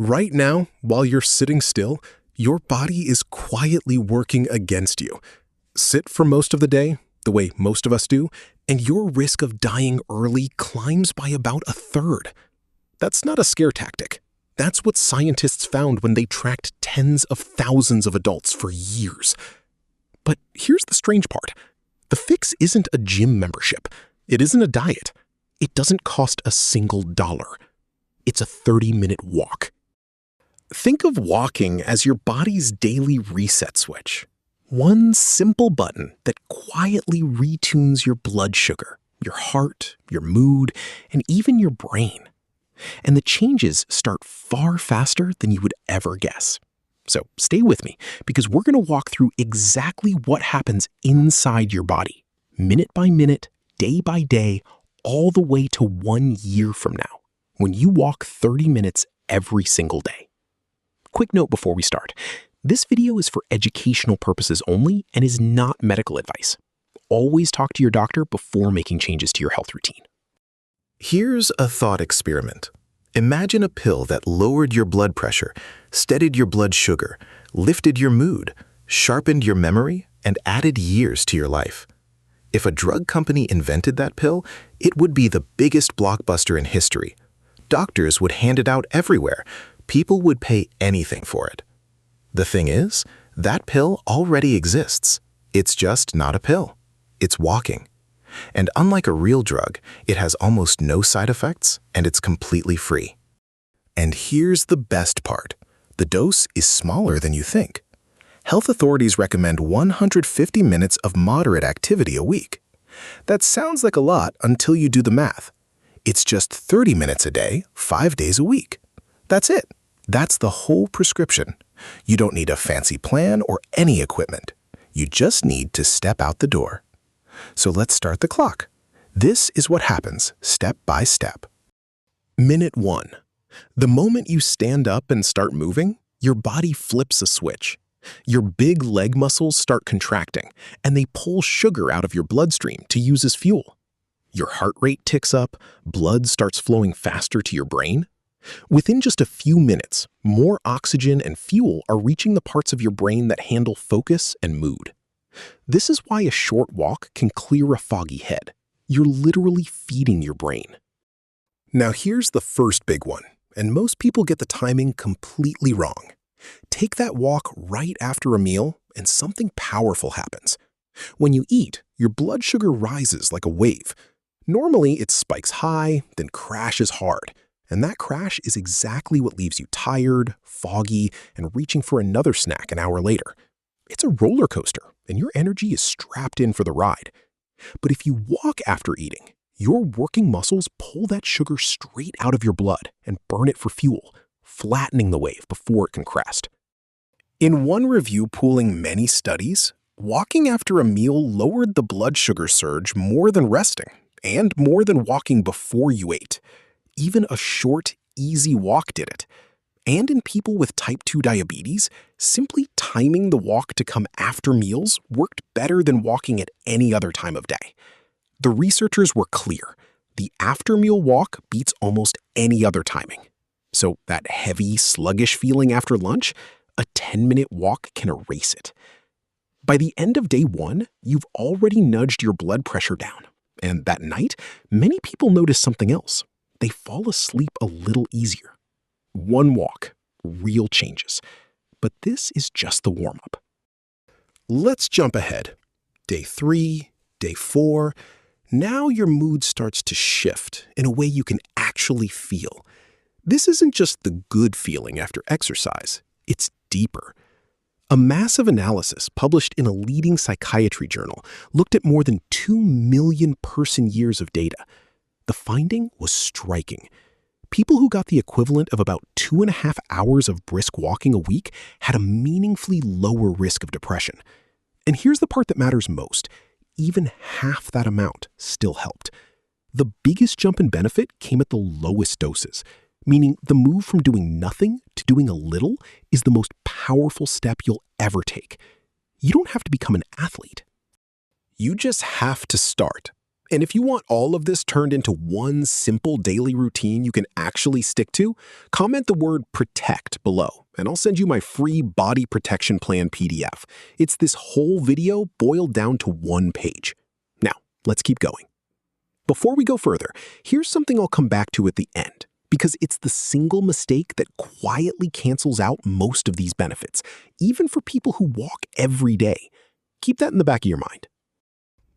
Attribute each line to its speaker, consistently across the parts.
Speaker 1: Right now, while you're sitting still, your body is quietly working against you. Sit for most of the day, the way most of us do, and your risk of dying early climbs by about a third. That's not a scare tactic. That's what scientists found when they tracked tens of thousands of adults for years. But here's the strange part. The fix isn't a gym membership. It isn't a diet. It doesn't cost a single dollar. It's a 30-minute walk. Think of walking as your body's daily reset switch. One simple button that quietly retunes your blood sugar, your heart, your mood, and even your brain. And the changes start far faster than you would ever guess. So stay with me, because we're going to walk through exactly what happens inside your body, minute by minute, day by day, all the way to 1 year from now, when you walk 30 minutes every single day. Quick note before we start. This video is for educational purposes only and is not medical advice. Always talk to your doctor before making changes to your health routine.
Speaker 2: Here's a thought experiment. Imagine a pill that lowered your blood pressure, steadied your blood sugar, lifted your mood, sharpened your memory, and added years to your life. If a drug company invented that pill, it would be the biggest blockbuster in history. Doctors would hand it out everywhere. People would pay anything for it. The thing is, that pill already exists. It's just not a pill. It's walking. And unlike a real drug, it has almost no side effects, and it's completely free. And here's the best part. The dose is smaller than you think. Health authorities recommend 150 minutes of moderate activity a week. That sounds like a lot until you do the math. It's just 30 minutes a day, 5 days a week. That's it. That's the whole prescription. You don't need a fancy plan or any equipment. You just need to step out the door. So let's start the clock. This is what happens step by step.
Speaker 1: Minute 1. The moment you stand up and start moving, your body flips a switch. Your big leg muscles start contracting, and they pull sugar out of your bloodstream to use as fuel. Your heart rate ticks up, blood starts flowing faster to your brain. Within just a few minutes, more oxygen and fuel are reaching the parts of your brain that handle focus and mood. This is why a short walk can clear a foggy head. You're literally feeding your brain. Now here's the first big one, and most people get the timing completely wrong. Take that walk right after a meal, and something powerful happens. When you eat, your blood sugar rises like a wave. Normally, it spikes high, then crashes hard. And that crash is exactly what leaves you tired, foggy, and reaching for another snack an hour later. It's a roller coaster, and your energy is strapped in for the ride. But if you walk after eating, your working muscles pull that sugar straight out of your blood and burn it for fuel, flattening the wave before it can crest. In one review pooling many studies, walking after a meal lowered the blood sugar surge more than resting, and more than walking before you ate. Even a short, easy walk did it. And in people with type 2 diabetes, simply timing the walk to come after meals worked better than walking at any other time of day. The researchers were clear. The after-meal walk beats almost any other timing. So that heavy, sluggish feeling after lunch, a 10-minute walk can erase it. By the end of day 1, you've already nudged your blood pressure down. And that night, many people notice something else. They fall asleep a little easier. One walk, real changes. But this is just the warm-up. Let's jump ahead. Day 3, day 4. Now your mood starts to shift in a way you can actually feel. This isn't just the good feeling after exercise. It's deeper. A massive analysis published in a leading psychiatry journal looked at more than 2 million person-years of data. The finding was striking. People who got the equivalent of about 2.5 hours of brisk walking a week had a meaningfully lower risk of depression. And here's the part that matters most. Even half that amount still helped. The biggest jump in benefit came at the lowest doses, meaning the move from doing nothing to doing a little is the most powerful step you'll ever take. You don't have to become an athlete. You just have to start. And if you want all of this turned into one simple daily routine you can actually stick to, comment the word PROTECT below, and I'll send you my free Body Protection Plan PDF. It's this whole video boiled down to one page. Now, let's keep going. Before we go further, here's something I'll come back to at the end, because it's the single mistake that quietly cancels out most of these benefits, even for people who walk every day. Keep that in the back of your mind.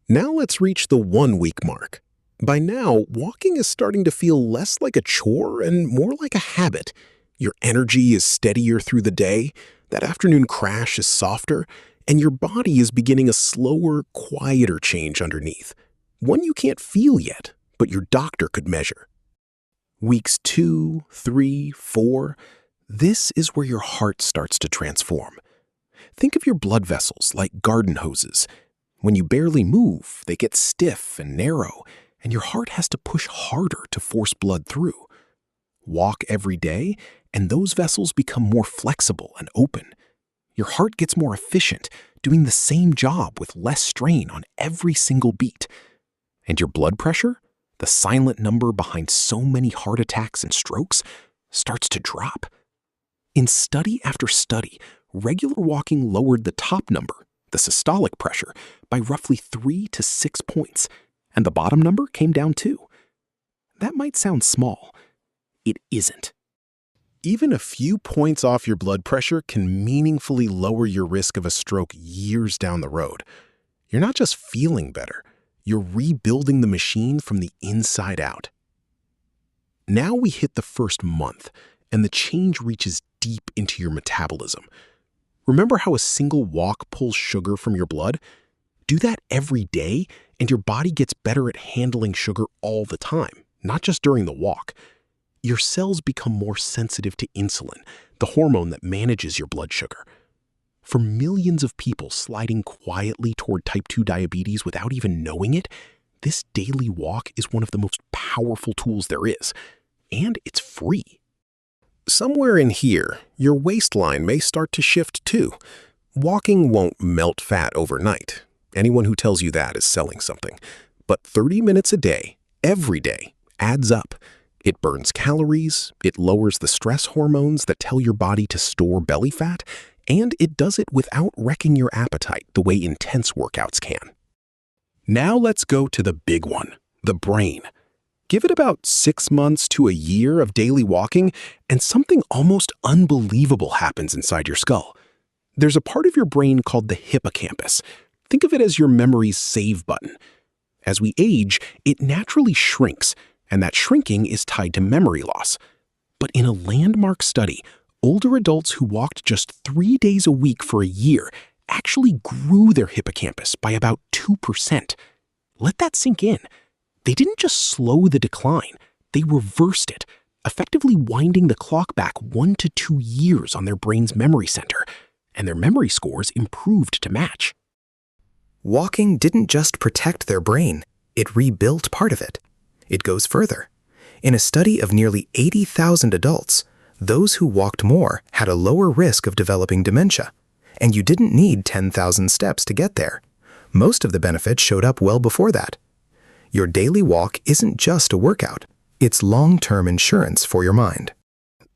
Speaker 1: Now let's reach the 1 week mark. By now, walking is starting to feel less like a chore and more like a habit. Your energy is steadier through the day, that afternoon crash is softer, and your body is beginning a slower, quieter change underneath. One you can't feel yet, but your doctor could measure. Weeks 2, 3, 4, this is where your heart starts to transform. Think of your blood vessels like garden hoses. When you barely move, they get stiff and narrow, and your heart has to push harder to force blood through. Walk every day, and those vessels become more flexible and open. Your heart gets more efficient, doing the same job with less strain on every single beat. And your blood pressure, the silent number behind so many heart attacks and strokes, starts to drop. In study after study, regular walking lowered the top number, the systolic pressure, by roughly 3 to 6 points, and the bottom number came down too. That might sound small. It isn't. Even a few points off your blood pressure can meaningfully lower your risk of a stroke years down the road. You're not just feeling better, you're rebuilding the machine from the inside out. Now we hit the first month, and the change reaches deep into your metabolism. Remember how a single walk pulls sugar from your blood? Do that every day, and your body gets better at handling sugar all the time, not just during the walk. Your cells become more sensitive to insulin, the hormone that manages your blood sugar. For millions of people sliding quietly toward type 2 diabetes without even knowing it, this daily walk is one of the most powerful tools there is, and it's free. Somewhere in here, your waistline may start to shift too. Walking won't melt fat overnight. Anyone who tells you that is selling something. But 30 minutes a day, every day, adds up. It burns calories, it lowers the stress hormones that tell your body to store belly fat, and it does it without wrecking your appetite the way intense workouts can. Now let's go to the big one, the brain. Give it about 6 months to a year of daily walking, and something almost unbelievable happens inside your skull. There's a part of your brain called the hippocampus. Think of it as your memory's save button. As we age, it naturally shrinks, and that shrinking is tied to memory loss. But in a landmark study, older adults who walked just 3 days a week for a year actually grew their hippocampus by about 2%. Let that sink in. They didn't just slow the decline, they reversed it, effectively winding the clock back 1 to 2 years on their brain's memory center, and their memory scores improved to match.
Speaker 2: Walking didn't just protect their brain, it rebuilt part of it. It goes further. In a study of nearly 80,000 adults, those who walked more had a lower risk of developing dementia. And you didn't need 10,000 steps to get there. Most of the benefits showed up well before that. Your daily walk isn't just a workout. It's long-term insurance for your mind.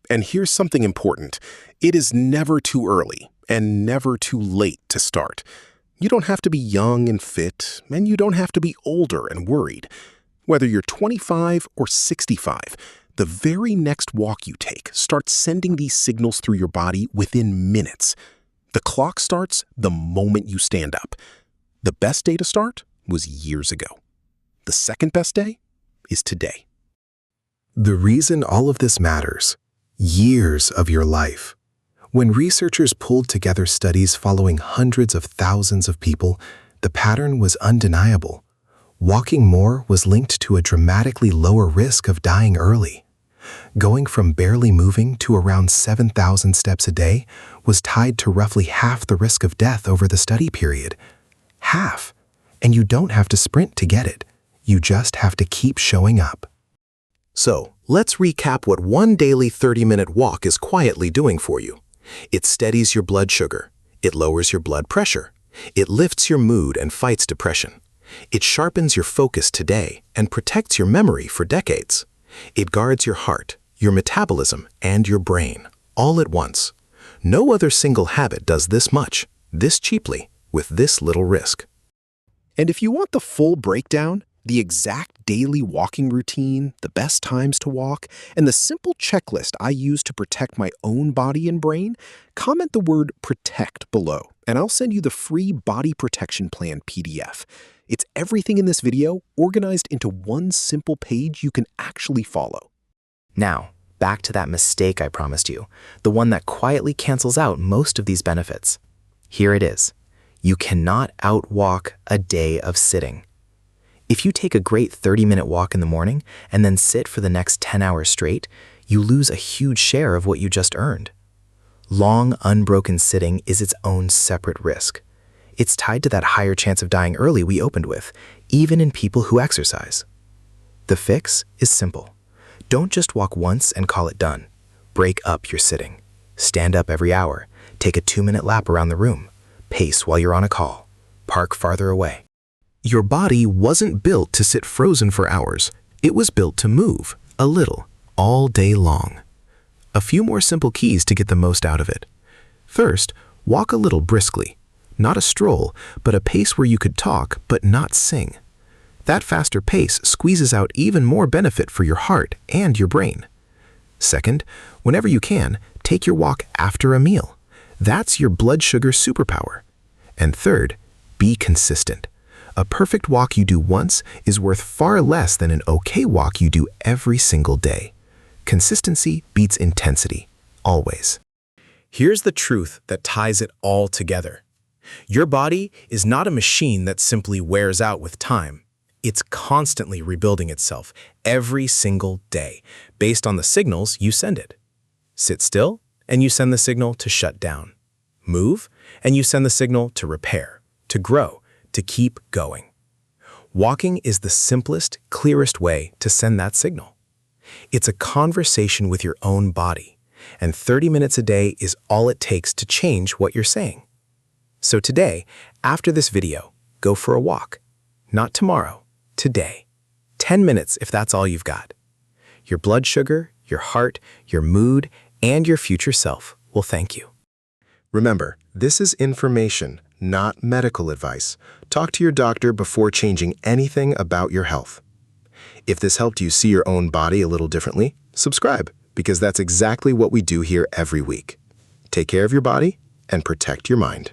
Speaker 1: And here's something important. It is never too early and never too late to start. You don't have to be young and fit, and you don't have to be older and worried. Whether you're 25 or 65, the very next walk you take starts sending these signals through your body within minutes. The clock starts the moment you stand up. The best day to start was years ago. The second best day is today.
Speaker 2: The reason all of this matters: years of your life. When researchers pulled together studies following hundreds of thousands of people, the pattern was undeniable. Walking more was linked to a dramatically lower risk of dying early. Going from barely moving to around 7,000 steps a day was tied to roughly half the risk of death over the study period. Half. And you don't have to sprint to get it. You just have to keep showing up.
Speaker 1: So, let's recap what one daily 30-minute walk is quietly doing for you. It steadies your blood sugar. It lowers your blood pressure. It lifts your mood and fights depression.
Speaker 2: It sharpens your focus today and protects your memory for decades. It guards your heart, your metabolism, and your brain, all at once. No other single habit does this much, this cheaply, with this little risk.
Speaker 1: And if you want the full breakdown, the exact daily walking routine, the best times to walk, and the simple checklist I use to protect my own body and brain, comment the word PROTECT below, and I'll send you the free Body Protection Plan PDF. It's everything in this video organized into one simple page you can actually follow.
Speaker 3: Now, back to that mistake I promised you, the one that quietly cancels out most of these benefits. Here it is. You cannot outwalk a day of sitting. If you take a great 30-minute walk in the morning and then sit for the next 10 hours straight, you lose a huge share of what you just earned. Long, unbroken sitting is its own separate risk. It's tied to that higher chance of dying early we opened with, even in people who exercise. The fix is simple. Don't just walk once and call it done. Break up your sitting. Stand up every hour. Take a 2-minute lap around the room. Pace while you're on a call. Park farther away.
Speaker 2: Your body wasn't built to sit frozen for hours. It was built to move, a little, all day long. A few more simple keys to get the most out of it. First, walk a little briskly. Not a stroll, but a pace where you could talk but not sing. That faster pace squeezes out even more benefit for your heart and your brain. Second, whenever you can, take your walk after a meal. That's your blood sugar superpower. And third, be consistent. A perfect walk you do once is worth far less than an okay walk you do every single day. Consistency beats intensity, always.
Speaker 1: Here's the truth that ties it all together. Your body is not a machine that simply wears out with time. It's constantly rebuilding itself every single day based on the signals you send it. Sit still, and you send the signal to shut down. Move, and you send the signal to repair, to grow, to keep going. Walking is the simplest, clearest way to send that signal. It's a conversation with your own body, and 30 minutes a day is all it takes to change what you're saying. So today, after this video, go for a walk. Not tomorrow, today. 10 minutes if that's all you've got. Your blood sugar, your heart, your mood, and your future self will thank you.
Speaker 2: Remember, this is information, not medical advice. Talk to your doctor before changing anything about your health. If this helped you see your own body a little differently, subscribe, because that's exactly what we do here every week. Take care of your body and protect your mind.